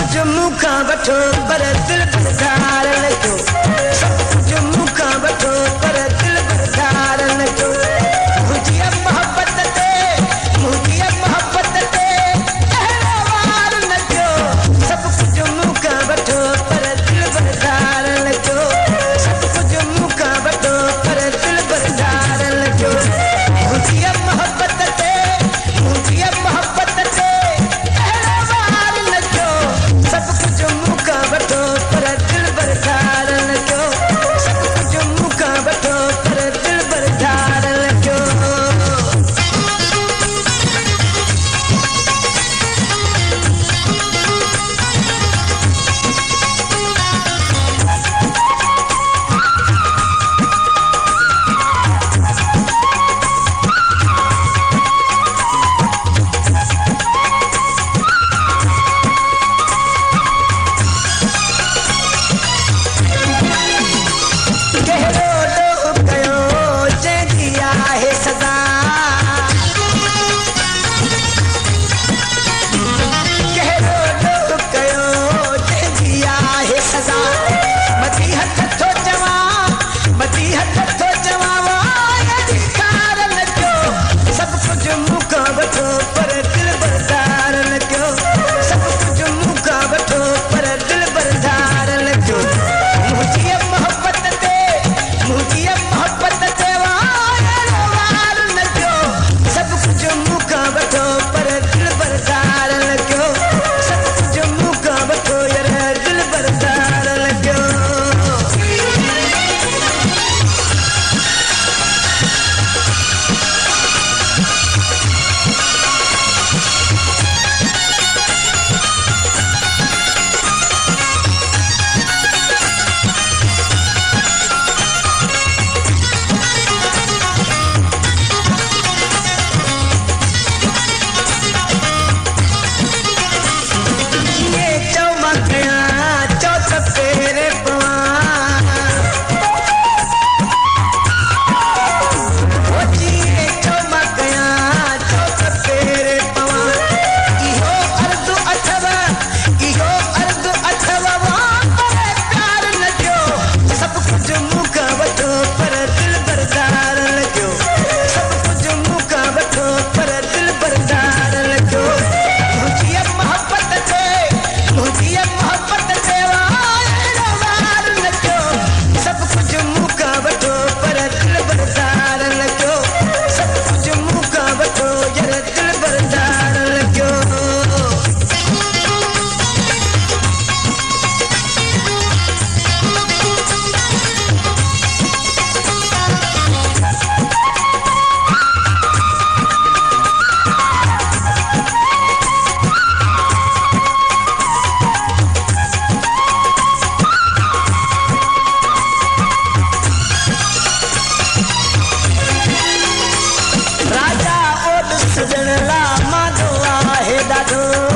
कुछ मुखा वठो पर दिल बरदार लॻो सब कुछ मुखा वठो पर दिल बरदार लॻो मुंहिंजी मोहब्बत ते अहिड़ो वार न थियो सब कुछ मुखा वठो पर दिल बरदार लॻो सब कुछ मुखा वठो पर दिल बरदार लॻो मुंहिंजी मोहब्बत ते सब कुछ मुखा वठो पर दिल बरदार लॻो सब कुछ मुखा वठो पर दिल बरदार लॻो सजण ला माधो आहे ॾाढो